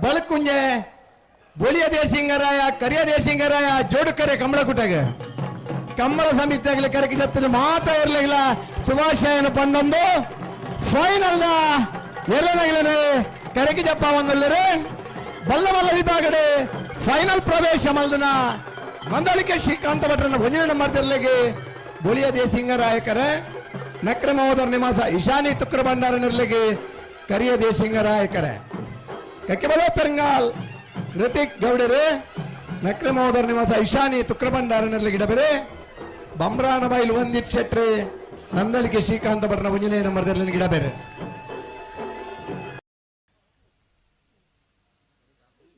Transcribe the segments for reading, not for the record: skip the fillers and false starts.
ಬಳಕುಂಜೆ ಬೊಲಿಯ ದೇಸಿಂಗರಾಯ ಕರಿಯ ದೇಸಿಂಗರಾಯ ಜೋಡುಕರೆ ಕಮಲಕುಟಗೆ ಕಮ್ಮಲ ಸಮಿತಿಯಾಗಲಿ ಕರಕಿದತ್ತಿನ ಮಾತಾ ಇರಲಿಲ್ಲ ಶುಭಾಶಯನ ಪಂದೊಂದು final ಎಲ್ಲನಗಲನೆ Karaki ಜಪ್ಪ ಒಂದಲ್ಲರೆ ಬಲ್ಲಮಲ್ಲ ವಿಭಾಗಡೆ final ಪ್ರವೇಶ ಮಲ್ದನ ಮಂದಳಿಕೆ ಶ್ರೀಕಾಂತ ಭಟ್ರನ ಭಂಜನ ಮಾಡ್ತಿರ್ಲಿಗೆ ಬೊಲಿಯ ದೇಸಿಂಗರಾಯಕರೆ ನಕ್ರ ಮಹೋದರ ನಿವಾಸ ಇಶಾನಿ ತುಕ್ರ ಭಂಡಾರ ನಿರ್ಲಿಗೆ ಕರಿಯ ದೇಸಿಂಗರಾಯಕರೆ ಕಕ್ಕೆ ಬಲ ಪೆರಂಗಾಲ್ ಋತಿಕ್ ಗೌಡರೆ ನಕ್ರ ಮಹೋದರ ನಿವಾಸ ಇಶಾನಿ ತುಕ್ರ ಭಂಡಾರ ನಿರ್ಲಿಗೆ ಇಡಬೇರೆ ಬಂಬ್ರಾನ ಬೈಲು ಒಂದಿಟ್ ಶೆಟ್ರೆ ನಂದಳಿಕೆ ಶ್ರೀಕಾಂತ ಭಟ್ರನ ಭಂಜನೆ ನಂಬರ್ದಲ್ಲಿ ಗಿಡಬೇರೆ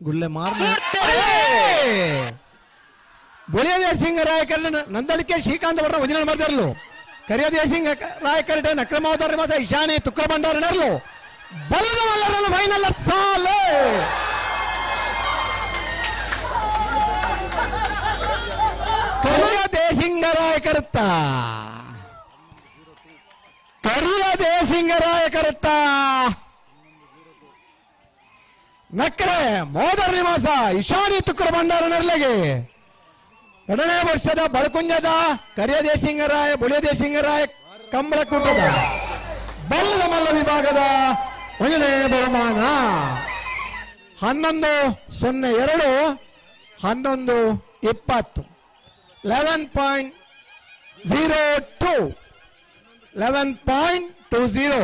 ಗುಳ್ಳೆ ಮಾರ್ನ ಬೊಲಿಯ ಸಿಂಗ ರಾಯಕರ ನಂದಳಿಕೆ ಶ್ರೀಕಾಂತ ಭಟ್ರ ಭಂಜನೆ ನಂಬರ್ದರ್ಲು ಕರಿಯ ದೇಸಿಂಗ ರಾಯಕರ ನಕ್ರ ಮಹೋದರ ನಿವಾಸ ಇಶಾನಿ ತುಕ್ರ ಭಂಡಾರ ನರ್ಲು ಬಲ್ಲದ ಮಲ್ಲರನ್ನು ಫೈನಲ್ ಸಾಲೆ ಕರಿಯ ದೇಸಿಂಗರಾಯಕರುತ್ತ ಕರಿಯ ದೇಸಿಂಗರಾಯಕರುತ್ತ ನಕ್ರೆ ಮಹೋದರ ನಿವಾಸ ಇಶಾನಿ ತುಕ್ರ ಭಂಡಾರ ನರ್ಲೆಗೆ 2ನೇ ವರ್ಷದ ಬಳಕುಂಜದ ಕರಿಯ ದೇಸಿಂಗರಾಯ ಬೊಲಿಯ ದೇಸಿಂಗರಾಯ ಕಂಬಳಕೂಟದ ಬಲ್ಲದ ಮಲ್ಲ ವಿಭಾಗದ 1ನೇ ಬಹುಮಾನ 11:02 11:20 11.20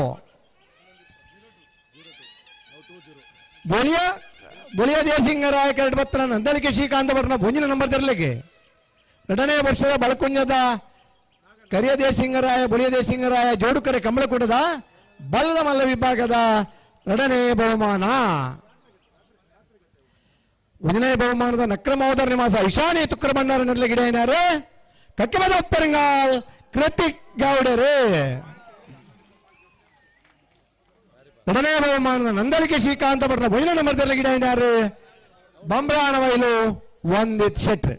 ಬೊಲಿಯ ದೇಸಿಂಗರಾಯ ಕರಡು ಪತ್ರ ನಂದಳಿಕೆ ಶ್ರೀಕಾಂತ ಭಟ್ರನ ಭುಂಜಿನ ನಂಬರ್ ತರಲಿಕ್ಕೆ 2ನೇ ವರ್ಷದ ಬಳಕುಂಜದ ಕರಿಯ ದೇಸಿಂಗರಾಯ ಬೊಲಿಯ ದೇಸಿಂಗರಾಯ ಜೋಡುಕರೆ ಕಂಬಳಕೂಟದ ಬಲ್ಲದ ಮಲ್ಲ ವಿಭಾಗದ 2ನೇ ಬಹುಮಾನ 1ನೇ ಬಹುಮಾನದ ನಕ್ರ ಮಹೋದರ ನಿವಾಸ ಇಶಾನಿ ತುಕ್ರ ಭಂಡಾರ ನರ್ಲಿಗೆ ಗಿಡ ಕಕ್ಕೆ ಬದ ಪೆರಂಗಾಲ್ ಕೃತಿಕ್ ಗೌಡರೆ 2ನೇ ಬಹುಮಾನದ ನಂದಳಿಕೆ ಶ್ರೀಕಾಂತ ಭಟ್ರ ಭುಂಜಿನ ನಂಬರ್ ತರಲಿಗೆ ಗಿಡ ಬಂಬ್ರಾಣ ಬೈಲು ಒಂದಿತ್ ಶೆಟ್ರೆ